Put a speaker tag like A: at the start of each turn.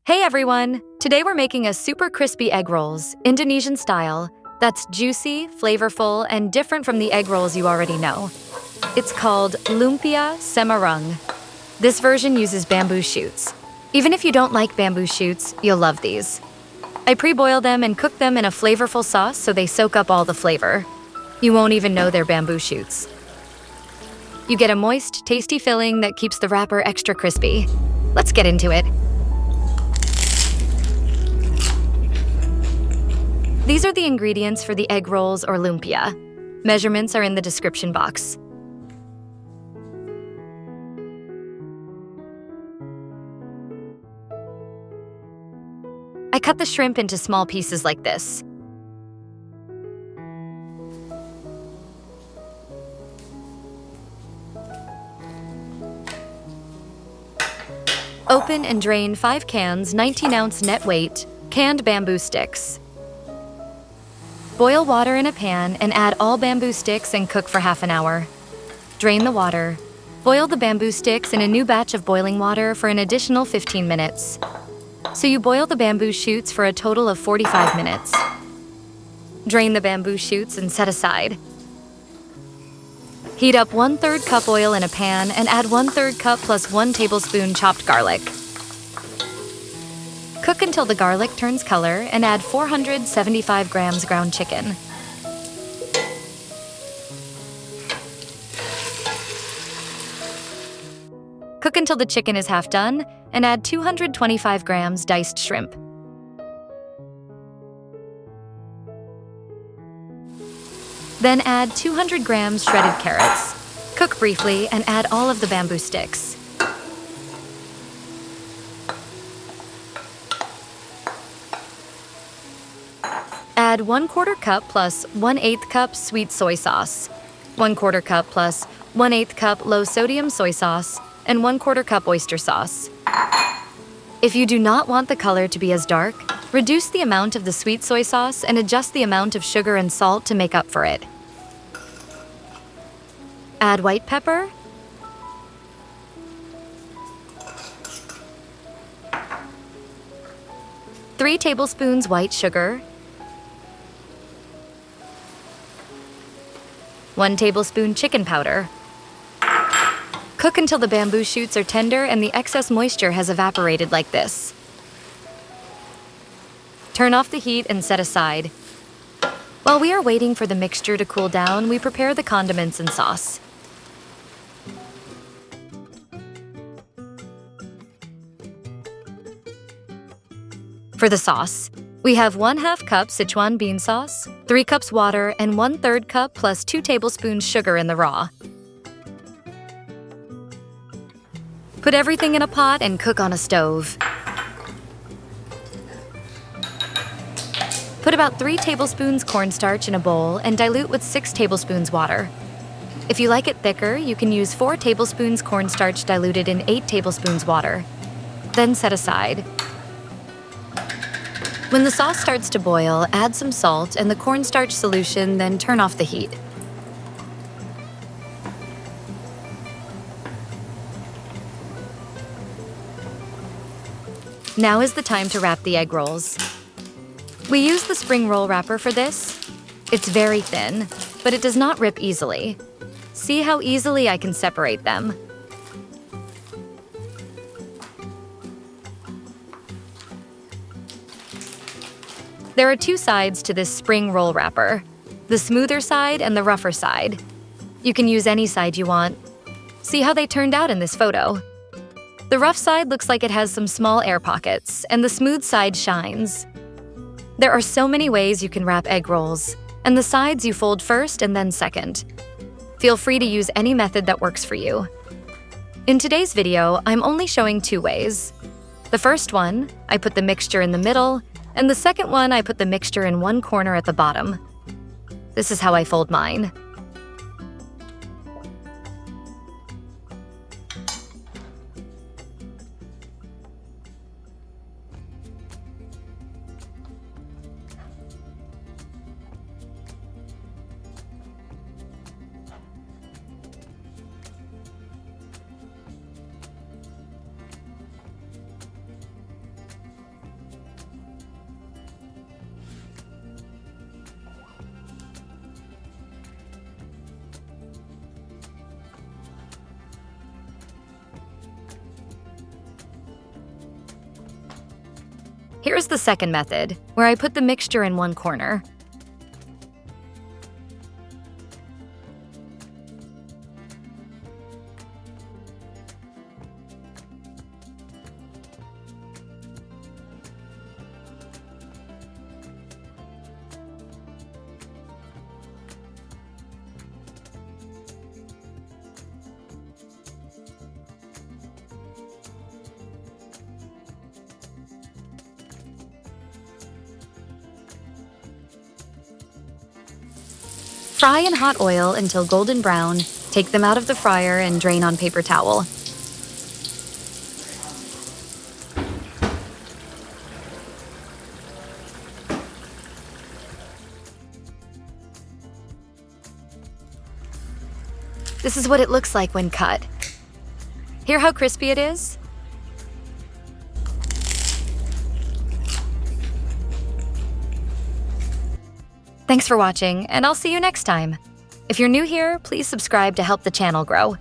A: Hey everyone! Today we're making a super crispy egg rolls, Indonesian style, that's juicy, flavorful, and different from the egg rolls you already know. It's called Lumpia Semarang. This version uses bamboo shoots. Even if you don't like bamboo shoots, you'll love these. I pre-boil them and cook them in a flavorful sauce so they soak up all the flavor. You won't even know they're bamboo shoots. You get a moist, tasty filling that keeps the wrapper extra crispy. Let's get into it. These are the ingredients for the egg rolls or lumpia. Measurements are in the description box. I cut the shrimp into small pieces like this. Open and drain 5 cans, 19-ounce net weight, canned bamboo sticks. Boil water in a pan and add all bamboo sticks and cook for half an hour. Drain the water. Boil the bamboo sticks in a new batch of boiling water for an additional 15 minutes. So you boil the bamboo shoots for a total of 45 minutes. Drain the bamboo shoots and set aside. Heat up 1/3 cup oil in a pan and add 1/3 cup plus 1 tablespoon chopped garlic. Cook until the garlic turns color and add 475 grams ground chicken. Cook until the chicken is half done and add 225 grams diced shrimp. Then add 200 grams shredded carrots. Cook briefly and add all of the bamboo sticks. Add 1/4 cup plus 1/8 cup sweet soy sauce, 1/4 cup plus 1/8 cup low-sodium soy sauce, and 1/4 cup oyster sauce. If you do not want the color to be as dark, reduce the amount of the sweet soy sauce and adjust the amount of sugar and salt to make up for it. Add white pepper, three tablespoons white sugar, 1 tablespoon chicken powder. Cook until the bamboo shoots are tender and the excess moisture has evaporated like this. Turn off the heat and set aside. While we are waiting for the mixture to cool down, we prepare the condiments and sauce. For the sauce, we have 1/2 cup Sichuan bean sauce, 3 cups water, and 1/3 cup plus 2 tablespoons sugar in the raw. Put everything in a pot and cook on a stove. Put about 3 tablespoons cornstarch in a bowl and dilute with 6 tablespoons water. If you like it thicker, you can use 4 tablespoons cornstarch diluted in 8 tablespoons water. Then set aside. When the sauce starts to boil, add some salt and the cornstarch solution, then turn off the heat. Now is the time to wrap the egg rolls. We use the spring roll wrapper for this. It's very thin, but it does not rip easily. See how easily I can separate them. There are 2 sides to this spring roll wrapper, the smoother side and the rougher side. You can use any side you want. See how they turned out in this photo. The rough side looks like it has some small air pockets, and the smooth side shines. There are so many ways you can wrap egg rolls, and the sides you fold first and then second. Feel free to use any method that works for you. In today's video, I'm only showing 2 ways. The first one, I put the mixture in the middle, and the second one, I put the mixture in one corner at the bottom. This is how I fold mine. Here's the second method, where I put the mixture in one corner. Fry in hot oil until golden brown. Take them out of the fryer and drain on paper towel. This is what it looks like when cut. Hear how crispy it is? Thanks for watching, and I'll see you next time. If you're new here, please subscribe to help the channel grow.